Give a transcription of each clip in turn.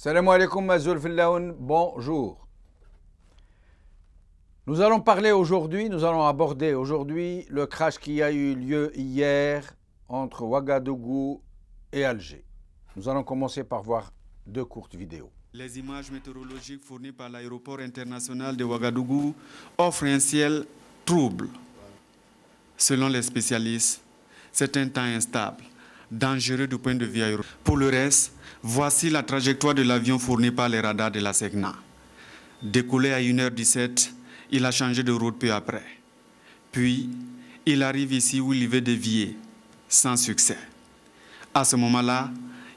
Salam alaikum Mazoul Fillaoun, bonjour. Nous allons aborder aujourd'hui le crash qui a eu lieu hier entre Ouagadougou et Alger. Nous allons commencer par voir deux courtes vidéos. Les images météorologiques fournies par l'aéroport international de Ouagadougou offrent un ciel trouble. Selon les spécialistes, c'est un temps instable, dangereux du point de vue aéroport. Pour le reste, voici la trajectoire de l'avion fournie par les radars de la SECNA. Décollé à 1h17, il a changé de route peu après. Puis, il arrive ici où il veut dévier, sans succès. À ce moment-là,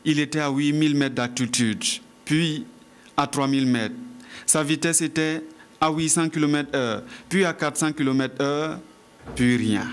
il était à 8000 mètres d'altitude, puis à 3000 mètres. Sa vitesse était à 800 km/h, puis à 400 km/h, puis rien.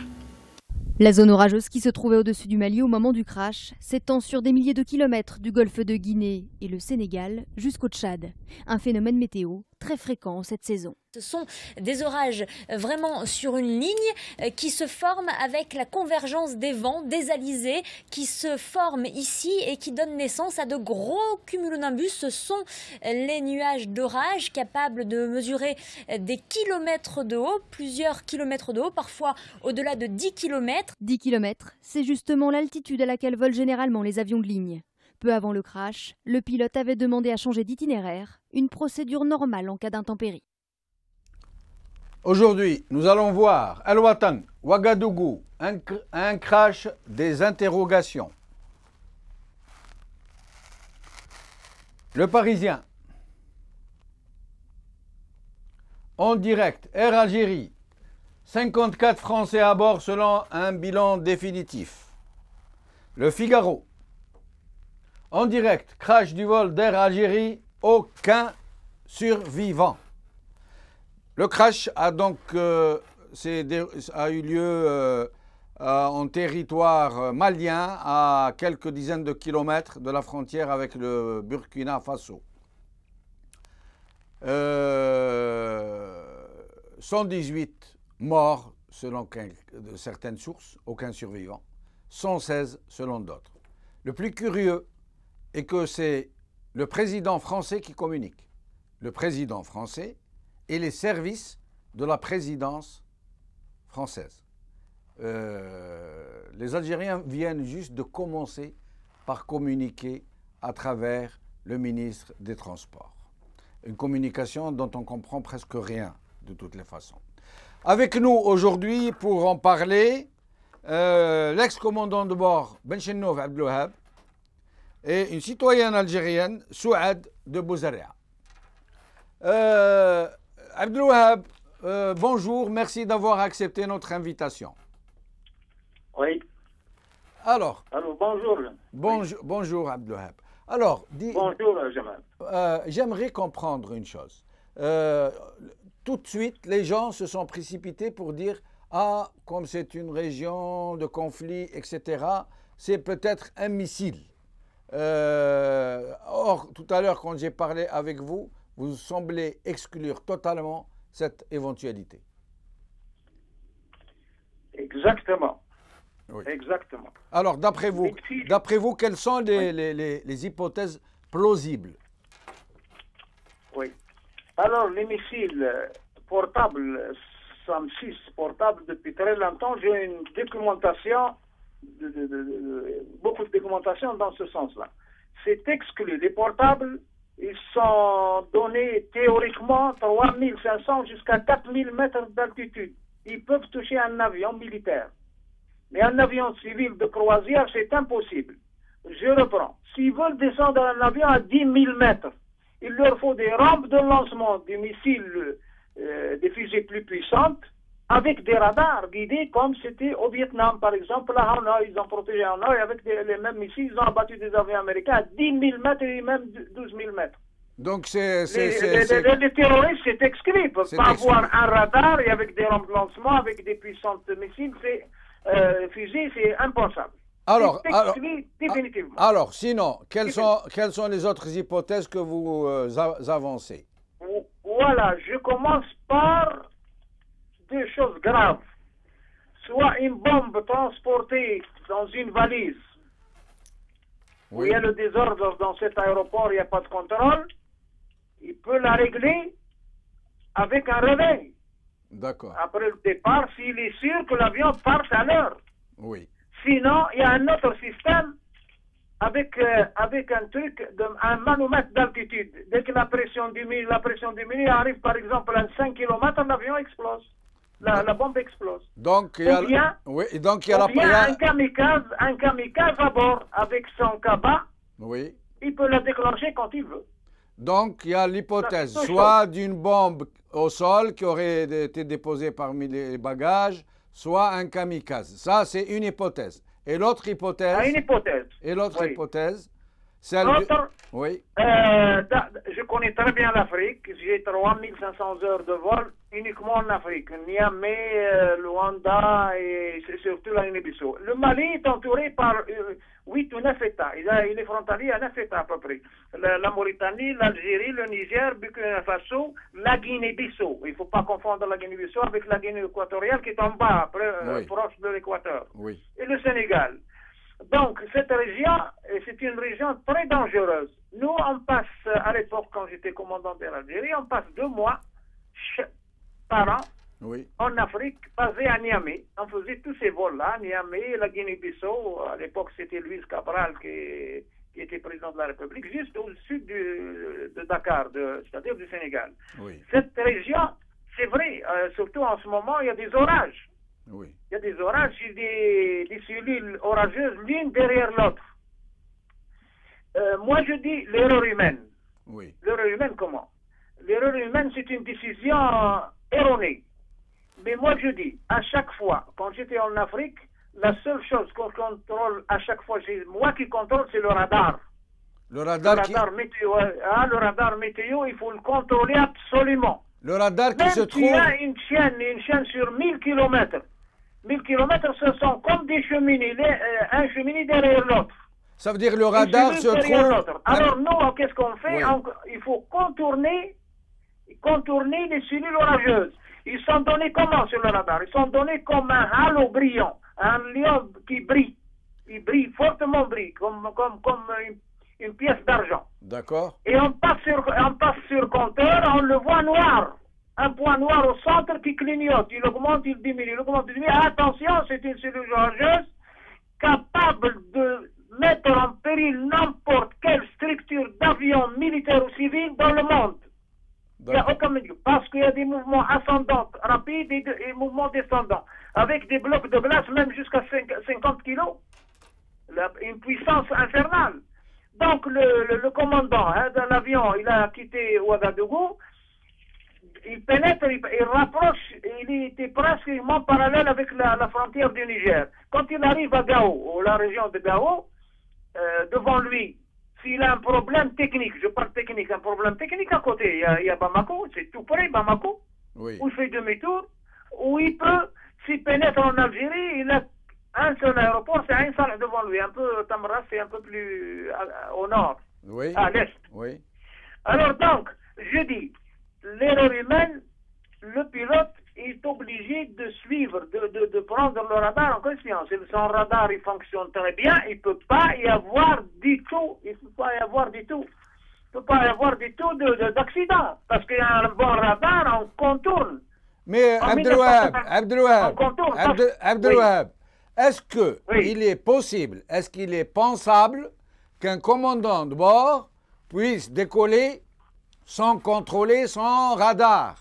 La zone orageuse qui se trouvait au-dessus du Mali au moment du crash s'étend sur des milliers de kilomètres du golfe de Guinée et le Sénégal jusqu'au Tchad. Un phénomène météo très fréquent cette saison. Ce sont des orages vraiment sur une ligne qui se forment avec la convergence des vents, des alizés qui se forment ici et qui donnent naissance à de gros cumulonimbus. Ce sont les nuages d'orage capables de mesurer des kilomètres de haut, plusieurs kilomètres de haut, parfois au-delà de 10 kilomètres. 10 kilomètres, c'est justement l'altitude à laquelle volent généralement les avions de ligne. Peu avant le crash, le pilote avait demandé à changer d'itinéraire, une procédure normale en cas d'intempérie. Aujourd'hui, nous allons voir Al-Watan, Ouagadougou, un crash, des interrogations. Le Parisien, en direct, Air Algérie, 54 Français à bord selon un bilan définitif. Le Figaro, en direct, crash du vol d'Air Algérie, aucun survivant. Le crash a donc a eu lieu en territoire malien, à quelques dizaines de kilomètres de la frontière avec le Burkina Faso. 118 morts selon certaines sources, aucun survivant. 116 selon d'autres. Le plus curieux est que c'est le président français qui communique. Le président français et les services de la présidence française. Les Algériens viennent juste de commencer par communiquer à travers le ministre des Transports. Une communication dont on ne comprend presque rien, de toutes les façons. Avec nous aujourd'hui, pour en parler, l'ex-commandant de bord Benchenouf Abdelouhab et une citoyenne algérienne, Souad de Bouzaria. Abdelouhab, bonjour, merci d'avoir accepté notre invitation. Oui. Alors, bonjour. Bonjour Abdelouhab. Alors, bonjour Jamal. J'aimerais comprendre une chose. Tout de suite, les gens se sont précipités pour dire « Ah, comme c'est une région de conflit, etc., c'est peut-être un missile. » Or, tout à l'heure, quand j'ai parlé avec vous, vous semblez exclure totalement cette éventualité. Exactement. Oui. Exactement. Alors, d'après vous, quelles sont les hypothèses plausibles? Oui. Alors, les missiles portables, SAM-6 portables, depuis très longtemps, j'ai une documentation, beaucoup de documentation dans ce sens-là. C'est exclu. Les portables, ils sont donnés théoriquement 3500 jusqu'à 4000 mètres d'altitude. Ils peuvent toucher un avion militaire. Mais un avion civil de croisière, c'est impossible. Je reprends. S'ils veulent descendre un avion à 10 000 mètres, il leur faut des rampes de lancement des missiles, des fusées plus puissantes, avec des radars guidés comme c'était au Vietnam, par exemple. Là, ils ont protégé Hanoï avec les mêmes missiles. Ils ont abattu des avions américains à 10 000 mètres et même 12 000 mètres. Donc les terroristes, c'est exclu. Ils ne peuvent pas avoir un radar et avec des rampes de lancement, avec des puissantes missiles, fusées, c'est impensable. Alors, définitivement. Alors, sinon, quelles sont les autres hypothèses que vous avancez? Voilà, je commence par deux choses graves. Soit une bombe transportée dans une valise où il y a le désordre dans cet aéroport, il n'y a pas de contrôle, il peut la régler avec un réveil. D'accord. Après le départ, s'il est sûr que l'avion parte à l'heure. Oui. Sinon, il y a un autre système avec un truc, un manomètre d'altitude. Dès que la pression diminue, arrive par exemple à 5 km, l'avion explose. La bombe explose. Donc, il y a, Ou bien, oui, et donc, il y a un kamikaze à bord avec son cabas, oui. il peut la déclencher quand il veut. Donc, il y a l'hypothèse, Ça, c'est soit d'une bombe au sol qui aurait été déposée parmi les bagages, soit un kamikaze. Ça, c'est une hypothèse. Et l'autre hypothèse, Une hypothèse. et l'autre Oui. hypothèse, celle L'autre, oui, je connais très bien l'Afrique. J'ai 3500 heures de vol uniquement en Afrique. Niamey, Luanda et c'est surtout la Guinée-Bissau. Le Mali est entouré par 8 ou 9 États. Il est frontalier à 9 États à peu près. La Mauritanie, l'Algérie, le Niger, Burkina Faso, la Guinée-Bissau. Il ne faut pas confondre la Guinée-Bissau avec la Guinée équatoriale qui est en bas, proche de l'équateur. oui. Et le Sénégal. Donc, cette région, c'est une région très dangereuse. Nous, on passe, à l'époque, quand j'étais commandant de l'Algérie, on passe 2 mois par an Oui. en Afrique, basé à Niamey. On faisait tous ces vols-là, Niamey, la Guinée-Bissau. À l'époque, c'était Louis Cabral qui était président de la République, juste au sud de Dakar, c'est-à-dire du Sénégal. Oui. Cette région, c'est vrai, surtout en ce moment, il y a des orages. Oui. Il y a des orages, des cellules orageuses l'une derrière l'autre. Moi, je dis l'erreur humaine. Oui. L'erreur humaine, comment? L'erreur humaine, c'est une décision erronée. Mais moi, je dis, à chaque fois, quand j'étais en Afrique, la seule chose qu'on contrôle à chaque fois, c'est moi qui contrôle, c'est le radar. Le radar, Météo, le radar météo, il faut le contrôler absolument. le radar qui Même se s'il trouve... y a une chaîne sur 1000 km. 1000 km, ce sont comme des cheminées, un cheminée derrière l'autre. Ça veut dire le radar se trouve... Alors nous, qu'est-ce qu'on fait? Oui. Il faut contourner les cellules orageuses. Ils sont donnés comment sur le radar? Ils sont donnés comme un halo brillant, un lion qui brille. Il brille, fortement brille, comme une pièce d'argent. D'accord. Et on passe sur compteur, on le voit noir. Un point noir au centre qui clignote. Il augmente, il diminue, il augmente, il diminue. Attention, c'est une cellule orageuse capable de mettre en péril n'importe quelle structure d'avion militaire ou civil dans le monde. Il n'y a aucun milieu. Parce qu'il y a des mouvements ascendants rapides et mouvements descendants. Avec des blocs de glace, même jusqu'à 50 kilos. Une puissance infernale. Donc, le commandant de l'avion, il a quitté Ouagadougou. Il pénètre, il rapproche, il était pratiquement parallèle avec la frontière du Niger. Quand il arrive à Gao, ou la région de Gao, devant lui, s'il a un problème technique, je parle technique, un problème technique à côté, il y a Bamako, c'est tout près, Bamako, Oui. où il fait demi-tour, où il peut, s'il pénètre en Algérie, il a un seul aéroport, c'est un seul devant lui, un peu Tamra, c'est un peu plus au nord, Oui. à l'est. Oui. Alors donc, je dis, l'erreur humaine, le pilote est obligé de suivre, de prendre le radar en conscience. Son radar, il fonctionne très bien, il ne peut pas y avoir du tout, il ne peut pas y avoir du tout. Il ne peut pas y avoir du tout d'accident, parce qu'il y a un bon radar, on contourne. Mais Abdelouab, est-ce que Oui. il est possible, est-ce qu'il est pensable qu'un commandant de bord puisse décoller sans contrôler son radar?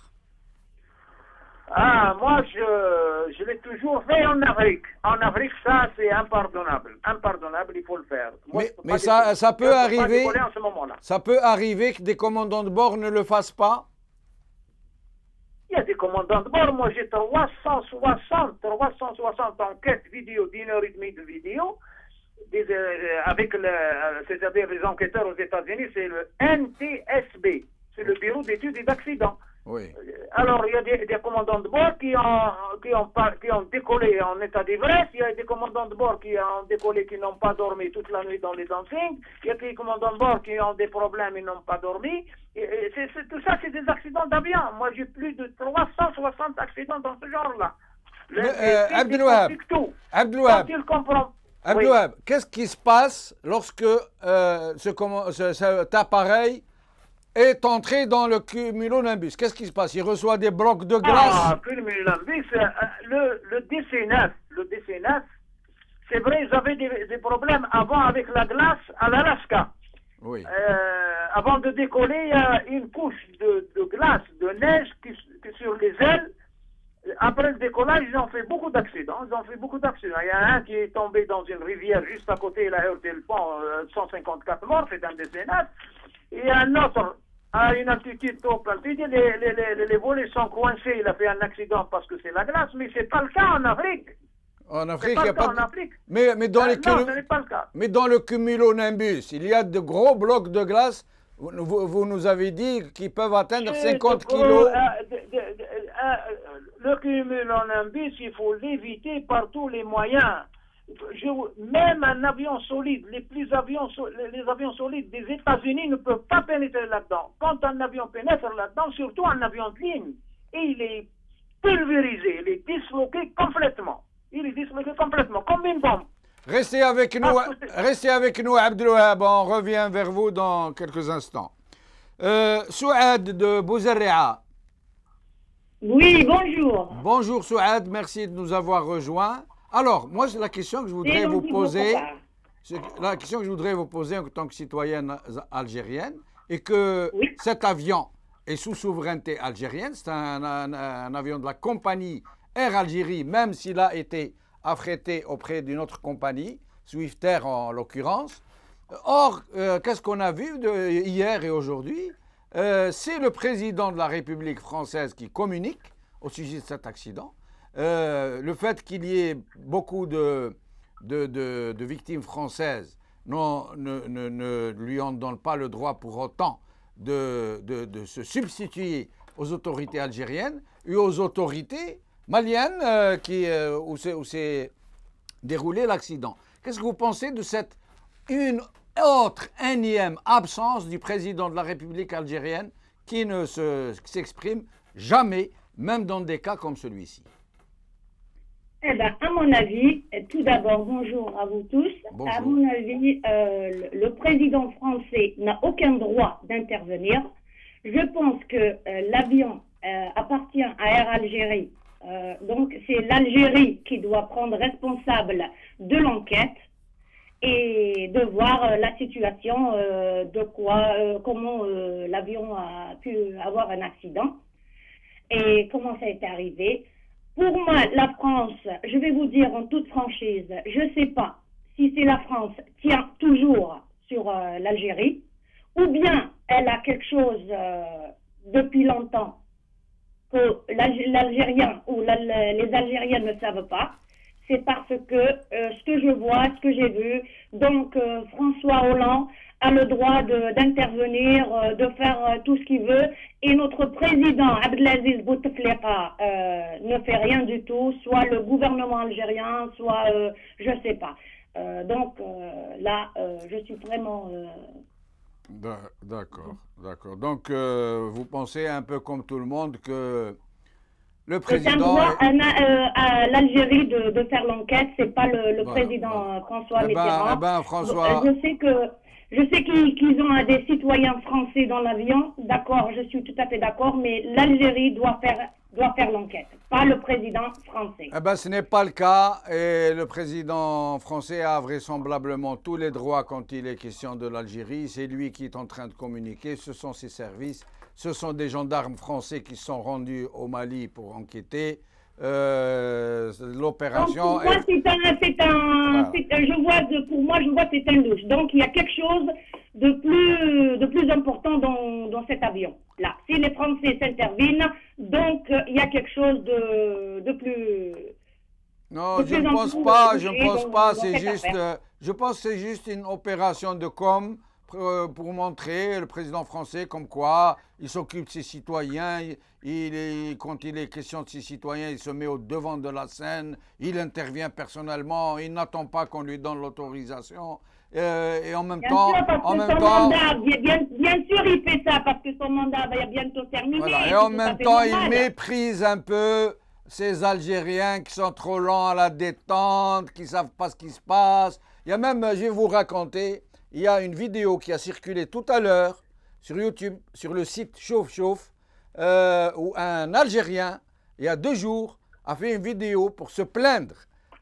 Ah, moi, je l'ai toujours fait en Afrique. En Afrique, ça, c'est impardonnable. Impardonnable, il faut le faire. Moi, Mais ça peut arriver. En ce moment-là. Ça peut arriver que des commandants de bord ne le fassent pas? Il y a des commandants de bord. Moi, j'ai 360 enquêtes vidéo, d'1h30 de vidéo, c'est-à-dire les enquêteurs aux États-Unis, c'est le NTSB. C'est le Bureau d'études et d'accidents. Oui. Alors, il y a des commandants de bord qui ont décollé en état d'ivresse. Il y a des commandants de bord qui ont décollé, qui n'ont pas dormi toute la nuit dans les dancings. Il y a des commandants de bord qui ont des problèmes, ils n'ont pas dormi. Tout ça, c'est des accidents d'avion. Moi, j'ai plus de 360 accidents dans ce genre-là. Abdelouab, Quand il comprend Abdelwahab, qu'est-ce qui se passe lorsque cet appareil est entré dans le cumulonimbus? Qu'est-ce qui se passe? Il reçoit des blocs de glace? Ah, cumulonimbus, le DC9, c'est vrai, ils avaient des problèmes avant avec la glace à l'Alaska. Oui. Avant de décoller, il y a une couche de glace, de neige qui sur les ailes. Après le décollage, ils ont fait beaucoup d'accidents. Il y a un qui est tombé dans une rivière juste à côté, il a heurté le pont, 154 morts, c'est un DC9. Et un autre, à une altitude trop altitude, les volets sont coincés, il a fait un accident parce que c'est la glace, mais ce n'est pas le cas en Afrique. En Afrique, il n'y a pas pas en Afrique. Mais dans les non, ce n'est pas le cas. Mais dans le cumulonimbus, il y a de gros blocs de glace. Vous nous avez dit qu'ils peuvent atteindre 50 kilos. Le cumulonimbus, il faut l'éviter par tous les moyens. Même un avion solide, les avions solides des États-Unis ne peuvent pas pénétrer là-dedans. Quand un avion pénètre là-dedans, surtout un avion de ligne, et il est pulvérisé, il est disloqué complètement. Comme une bombe. Restez avec nous, Abdelwahab. On revient vers vous dans quelques instants. Souad de Bouzerria. Oui, bonjour. Bonjour Souad, merci de nous avoir rejoints. Alors, moi, la question que je voudrais vous poser, en tant que citoyenne algérienne, est que cet avion est sous souveraineté algérienne. C'est un avion de la compagnie Air Algérie, même s'il a été affrété auprès d'une autre compagnie, Swiftair en l'occurrence. Or, qu'est-ce qu'on a vu hier et aujourd'hui? C'est le président de la République française qui communique au sujet de cet accident. Le fait qu'il y ait beaucoup de victimes françaises ne lui en donne pas le droit pour autant de se substituer aux autorités algériennes et aux autorités maliennes où s'est déroulé l'accident. Qu'est-ce que vous pensez de cette énième absence du président de la République algérienne qui ne s'exprime jamais, même dans des cas comme celui-ci? Eh bien, à mon avis, tout d'abord, bonjour à vous tous. Bonjour. À mon avis, le président français n'a aucun droit d'intervenir. Je pense que l'avion appartient à Air Algérie. Donc, c'est l'Algérie qui doit prendre responsable de l'enquête et de voir la situation comment l'avion a pu avoir un accident et comment ça est arrivé. Pour moi, la France, je vais vous dire en toute franchise, je ne sais pas si c'est la France tient toujours sur l'Algérie ou bien elle a quelque chose depuis longtemps que l'Algérien ou les Algériens ne savent pas. C'est parce que ce que je vois, ce que j'ai vu, donc François Hollande a le droit d'intervenir, de faire tout ce qu'il veut, et notre président Abdelaziz Bouteflika ne fait rien du tout, soit le gouvernement algérien, soit je ne sais pas. Donc là, je suis vraiment... D'accord. Donc vous pensez un peu comme tout le monde que le président... C'est un droit à l'Algérie de faire l'enquête, c'est pas le président François Mitterrand. François... Je sais qu'ils ont des citoyens français dans l'avion, d'accord, je suis tout à fait d'accord, mais l'Algérie doit faire l'enquête, pas le président français. Ce n'est pas le cas et le président français a vraisemblablement tous les droits quand il est question de l'Algérie. C'est lui qui est en train de communiquer, ce sont ses services, ce sont des gendarmes français qui sont rendus au Mali pour enquêter. L'opération. Pour moi, je vois que c'est un louche. Donc, il y a quelque chose de plus important dans cet avion-là. Si les Français s'interviennent, donc il y a quelque chose de plus... Non, je ne pense pas. Je pense que c'est juste une opération de com pour montrer le président français comme quoi il s'occupe de ses citoyens, quand il est question de ses citoyens, il se met au devant de la scène, il intervient personnellement, il n'attend pas qu'on lui donne l'autorisation. Et en même temps... Bien sûr, il fait ça parce que son mandat va bientôt terminer. Voilà, et en même temps, il méprise un peu ces Algériens qui sont trop lents à la détente, qui ne savent pas ce qui se passe. Il y a même, je vais vous raconter, il y a une vidéo qui a circulé tout à l'heure sur YouTube, sur le site Chauffe Chauffe, où un Algérien, il y a 2 jours, a fait une vidéo pour se plaindre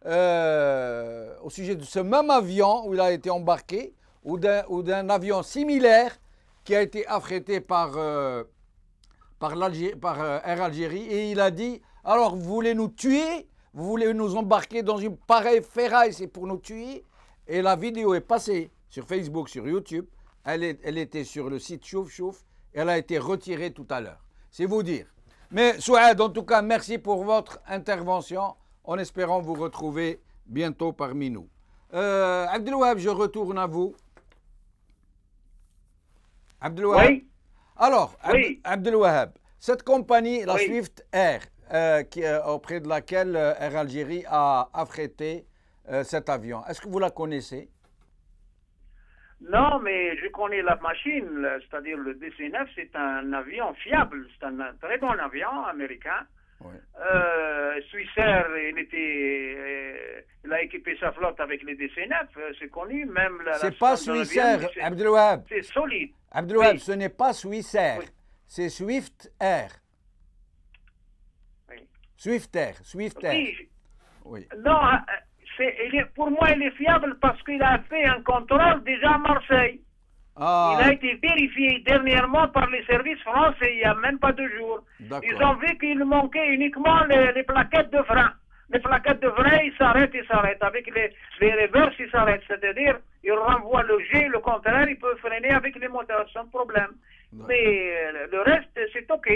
au sujet de ce même avion où il a été embarqué, ou d'un avion similaire qui a été affrété par Air Algérie, et il a dit, alors vous voulez nous tuer, vous voulez nous embarquer dans une pareille ferraille, c'est pour nous tuer. Et la vidéo est passée sur Facebook, sur YouTube, elle était sur le site Chauffe Chauffe, et elle a été retirée tout à l'heure. C'est vous dire. Mais Souad, en tout cas, merci pour votre intervention, en espérant vous retrouver bientôt parmi nous. Abdelwahab, je retourne à vous. Abdelwahab. Oui. Alors, Oui. Abdelwahab, cette compagnie, la Oui. Swift Air, auprès de laquelle Air Algérie a affrété cet avion, est-ce que vous la connaissez? Non, mais je connais la machine, c'est-à-dire le DC-9, c'est un avion fiable, c'est un très bon avion américain. Oui. Swissair, il a équipé sa flotte avec les DC-9, c'est connu, même la C'est pas dans l'avion, Swissair, Abdelwahab. c'est solide. Abdelwahab, Oui. ce n'est pas Swissair, Oui. c'est Swift Air. Oui. Swift Air, Swift Air. Oui, Oui. non, pour moi, il est fiable parce qu'il a fait un contrôle déjà à Marseille. Ah, Il a été vérifié dernièrement par les services français il n'y a même pas 2 jours. d'accord. Ils ont vu qu'il manquait uniquement les plaquettes de frein. Les plaquettes de frein, ils s'arrêtent. Avec les reverses, ils s'arrêtent. C'est-à-dire, ils renvoient le jet, le contraire, ils peuvent freiner avec les moteurs sans problème. Ouais. Mais le reste, c'est OK.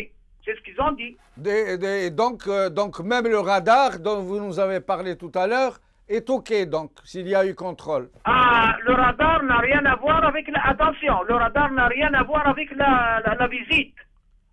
C'est ce qu'ils ont dit. Donc, même le radar dont vous nous avez parlé tout à l'heure est OK, donc, s'il y a eu contrôle. Ah, le radar n'a rien à voir avec attention, le radar n'a rien à voir avec la visite.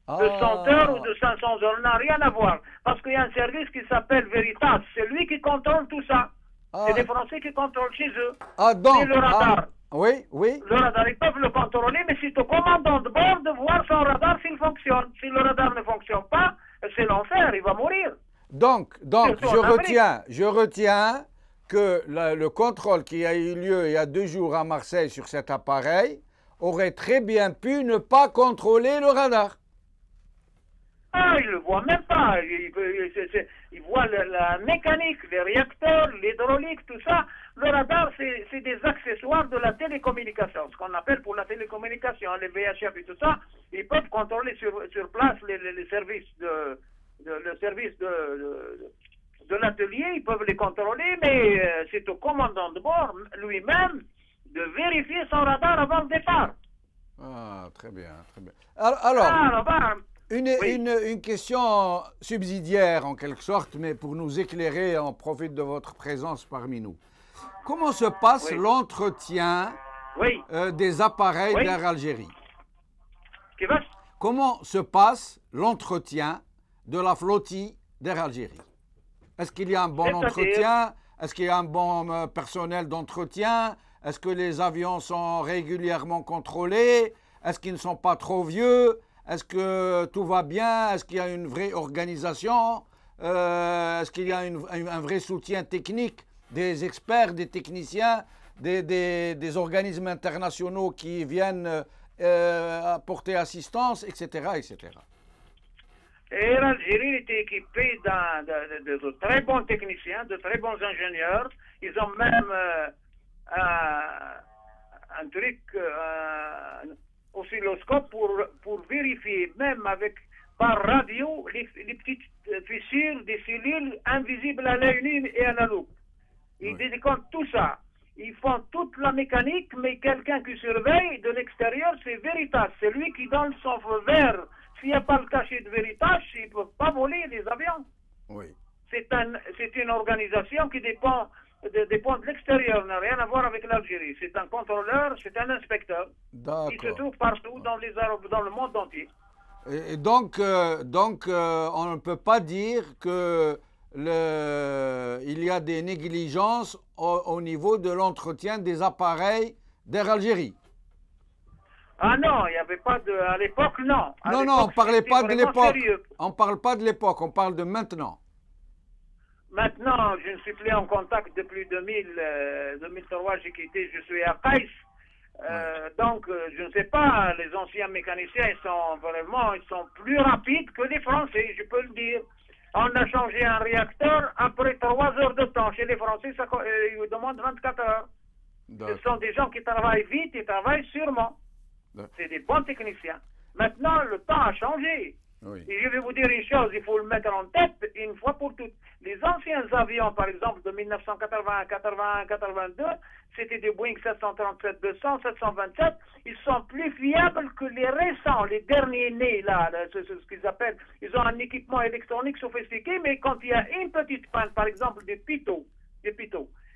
De 100 heures ou de 500 heures, n'a rien à voir. Parce qu'il y a un service qui s'appelle Veritas. C'est lui qui contrôle tout ça. Ah. C'est les Français qui contrôlent chez eux. Ah, donc, C'est le radar. oui, oui. Le radar, ils peuvent le contrôler, mais c'est au commandant de bord de voir son radar s'il fonctionne. Si le radar ne fonctionne pas, c'est l'enfer, il va mourir. Donc, Surtout en Afrique. je retiens que le contrôle qui a eu lieu il y a 2 jours à Marseille sur cet appareil aurait très bien pu ne pas contrôler le radar. Ah, il ne le voit même pas. Il voit la mécanique, les réacteurs, l'hydraulique, tout ça. Le radar, c'est des accessoires de la télécommunication, ce qu'on appelle pour la télécommunication, les VHF et tout ça. Ils peuvent contrôler sur place les services le service de l'atelier, ils peuvent les contrôler, mais c'est au commandant de bord lui-même de vérifier son radar avant le départ. Ah, très bien, très bien. Alors, Radar. Oui. une question subsidiaire en quelque sorte, mais pour nous éclairer, on profite de votre présence parmi nous. Comment se passe Oui. l'entretien Oui. des appareils Oui. d'Air Algérie? Qui va? Comment se passe l'entretien de la flottille d'Air Algérie? Est-ce qu'il y a un bon C'est-à-dire? entretien? Est-ce qu'il y a un bon personnel d'entretien? Est-ce que les avions sont régulièrement contrôlés? Est-ce qu'ils ne sont pas trop vieux? Est-ce que tout va bien? Est-ce qu'il y a une vraie organisation? Est-ce qu'il y a un vrai soutien technique des experts, des techniciens, des organismes internationaux qui viennent apporter assistance, etc., etc. Air Algérie était équipé de très bons techniciens, de très bons ingénieurs. Ils ont même un truc, oscilloscope pour vérifier, même par radio, les petites fissures des cellules invisibles à l'œil nu et à la loupe. Ils décomptent tout ça. Ils font toute la mécanique, mais quelqu'un qui surveille de l'extérieur, c'est Veritas. C'est lui qui donne son feu vert. S'il n'y a pas le cachet de Veritas, ils ne peuvent pas voler les avions. Oui. C'est une organisation qui dépend de l'extérieur, n'a rien à voir avec l'Algérie. C'est un contrôleur, c'est un inspecteur. Il se trouve partout dans le monde entier. Et donc, on ne peut pas dire que il y a des négligences au niveau de l'entretien des appareils d'Air Algérie. Ah non, il n'y avait pas à l'époque, non. Non, on ne parlait pas de l'époque. On ne parle pas de l'époque, on parle de maintenant. Maintenant, je ne suis plus en contact depuis 2003, j'ai quitté, je suis à Kais. Donc, je ne sais pas, les anciens mécaniciens, ils sont plus rapides que les Français, je peux le dire. On a changé un réacteur après 3 heures de temps. Chez les Français, ils demandent 24 heures. Ce sont des gens qui travaillent vite et travaillent sûrement. C'est des bons techniciens. Maintenant, le temps a changé. Oui. Et je vais vous dire une chose, il faut le mettre en tête une fois pour toutes. Les anciens avions, par exemple, de 1981, 81, 82, c'était des Boeing 737-200, 727, ils sont plus fiables que les récents, les derniers nés, là, c'est ce qu'ils appellent. Ils ont un équipement électronique sophistiqué, mais quand il y a une petite panne, par exemple, des pitot, il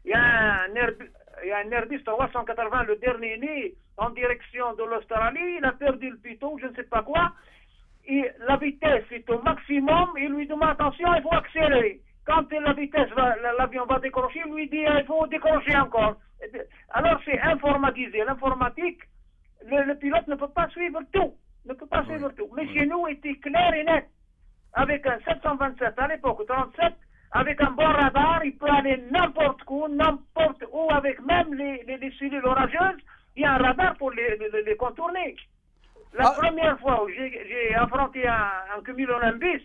y a un Airbus 380, le dernier né, en direction de l'Australie, il a perdu le pitot, je ne sais pas quoi, et la vitesse est au maximum, il lui demande attention, il faut accélérer. Quand la vitesse, l'avion va décrocher, il lui dit il faut décrocher encore. Alors c'est informatisé. L'informatique, le pilote ne peut pas suivre tout. Mais chez nous, était clair et net. Avec un 727 à l'époque, 37, avec un bon radar, il peut aller n'importe où, avec même les cellules orageuses, il y a un radar pour les contourner. La première fois où j'ai affronté un cumulonimbus,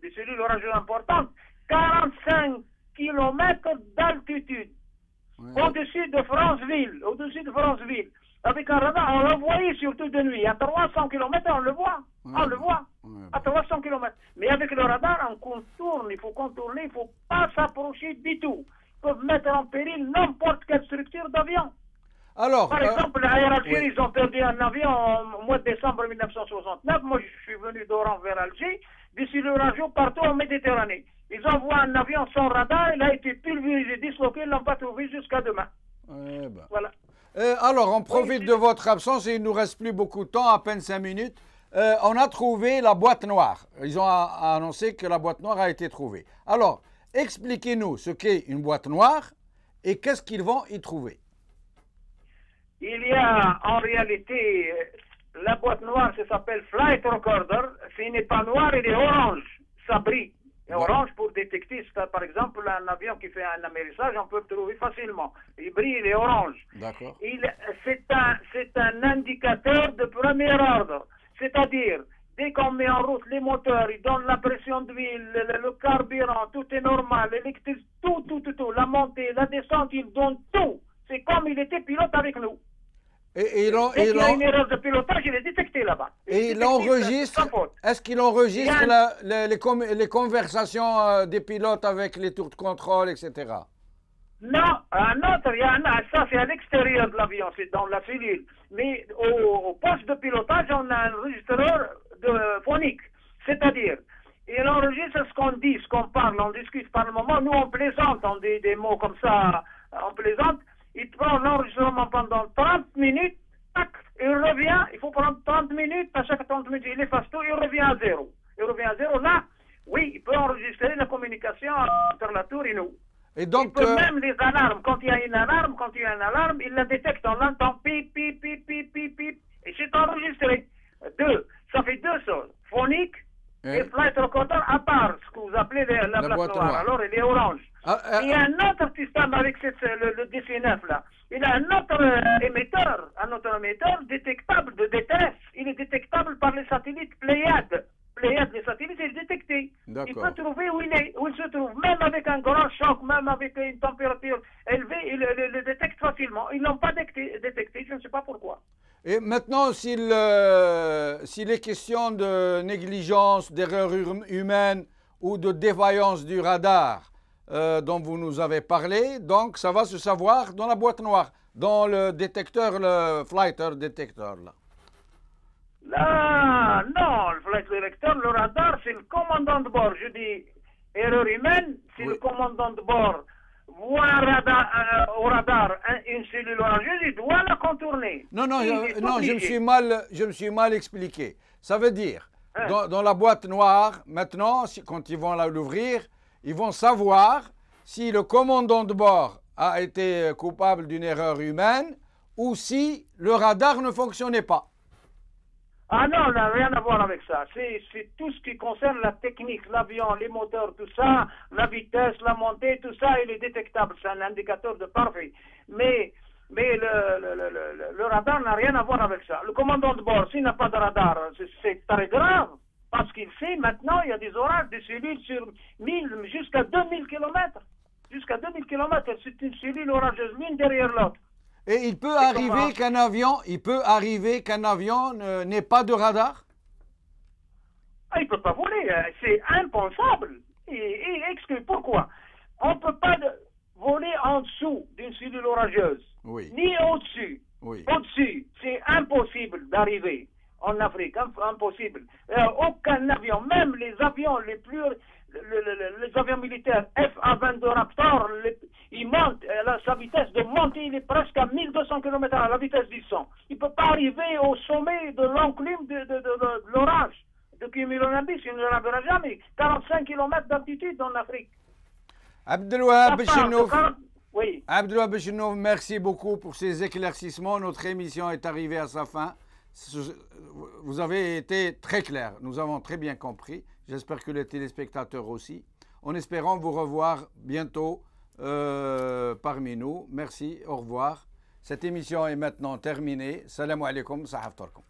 des cellules orageuses importantes, 45 km d'altitude, au-dessus de Franceville, avec un radar, on le voyait surtout de nuit, à 300 km on le voit, à 300 km. Mais avec le radar, on contourne, il faut pas s'approcher du tout. Ils peuvent mettre en péril n'importe quelle structure d'avion. Alors, par exemple, à Air Algérie, ils ont perdu un avion au mois de décembre 1969. Moi, je suis venu d'Oran vers Alger, des cellules radio partout en Méditerranée. Ils envoient un avion sans radar, il a été pulvérisé, disloqué, ils ne l'ont pas trouvé jusqu'à demain. Voilà. Alors, on profite de votre absence et il ne nous reste plus beaucoup de temps, à peine 5 minutes. On a trouvé la boîte noire. Ils ont annoncé que la boîte noire a été trouvée. Alors, expliquez-nous ce qu'est une boîte noire et qu'est-ce qu'ils vont y trouver. Il y a en réalité la boîte noire, ça s'appelle Flight Recorder. S'il n'est pas noir, il est orange. Ça brille. Et orange pour détecter, par exemple, un avion qui fait un amérissage, on peut le trouver facilement. Il brille, il est orange. D'accord. C'est un indicateur de premier ordre. C'est-à-dire, dès qu'on met en route les moteurs, ils donnent la pression d'huile, le carburant, tout est normal, l'électricité, tout. La montée, la descente, ils donnent tout. C'est comme il était pilote avec nous. Et il y a une erreur de pilotage, il est détecté là-bas. Et il enregistre. Est-ce qu'il enregistre les conversations des pilotes avec les tours de contrôle, etc.? Non, ça c'est à l'extérieur de l'avion, c'est dans la cellule. Mais au poste de pilotage, on a un enregistreur phonique. C'est-à-dire, il enregistre ce qu'on dit, ce qu'on parle, on discute par le moment. Nous, on plaisante, on dit des mots comme ça, on plaisante. Il prend l'enregistrement pendant 30 minutes, tac, il revient, il faut prendre 30 minutes, à chaque 30 minutes, il efface tout, il revient à zéro. Là, oui, il peut enregistrer la communication entre la tour et nous. Et donc, il peut même les alarmes, quand il y a une alarme, il la détecte, on l'entend, pip, pip, pip, pip, pip, pip, et c'est enregistré. Ça fait 2 choses, phonique et Flight Recorder à part, ce que vous appelez la boîte noire. Alors, il est orange. Il y a un autre système avec le DC-9 là. Il a un autre émetteur détectable de détresse. Il est détectable par les satellites Pléiades. Les satellites, il est détecté. Il peut trouver où il se trouve. Même avec un grand choc, même avec une température élevée, il le détecte facilement. Ils ne l'ont pas détecté, je ne sais pas pourquoi. Et maintenant, s'il est question de négligence, d'erreur humaine ou de défaillance du radar dont vous nous avez parlé, donc ça va se savoir dans la boîte noire, dans le détecteur, le flighter détecteur. Là, non, le flight détecteur, le radar, c'est le commandant de bord. Je dis erreur humaine, si le commandant de bord voit au radar une cellule orageuse, il doit la contourner. Non, je me suis mal expliqué. Ça veut dire, dans la boîte noire, maintenant, quand ils vont l'ouvrir, ils vont savoir si le commandant de bord a été coupable d'une erreur humaine ou si le radar ne fonctionnait pas. Ah non, ça n'a rien à voir avec ça. C'est tout ce qui concerne la technique, l'avion, les moteurs, tout ça, la vitesse, la montée, tout ça, il est détectable. C'est un indicateur de parfait. Mais le radar n'a rien à voir avec ça. Le commandant de bord, s'il n'a pas de radar, c'est très grave. Parce qu'il sait maintenant, il y a des orages, des cellules sur 1000 jusqu'à 2000 km. Jusqu'à 2000 km, c'est une cellule orageuse, l'une derrière l'autre. Et il peut arriver qu'un avion n'ait pas de radar? Ah, il ne peut pas voler, c'est impensable. Et exclu. Pourquoi? On ne peut pas voler en dessous d'une cellule orageuse, Oui. ni au-dessus. Oui. Au-dessus, c'est impossible d'arriver en Afrique, impossible. Aucun avion, même les avions les plus... les avions militaires FA-22 Raptor, ils montent, sa vitesse de montée, il est presque à 1200 km à la vitesse du son. Il ne peut pas arriver au sommet de l'enclume de l'orage. De cumulonimbus, il ne l'arrivera jamais. 45 km d'altitude en Afrique. Abdelwahab Benchenouf, oui. Abdelwahab Benchenouf, merci beaucoup pour ces éclaircissements. Notre émission est arrivée à sa fin. Vous avez été très clair. Nous avons très bien compris. J'espère que les téléspectateurs aussi. En espérant vous revoir bientôt parmi nous. Merci, au revoir. Cette émission est maintenant terminée. Salam alaikum, sahaf torkum.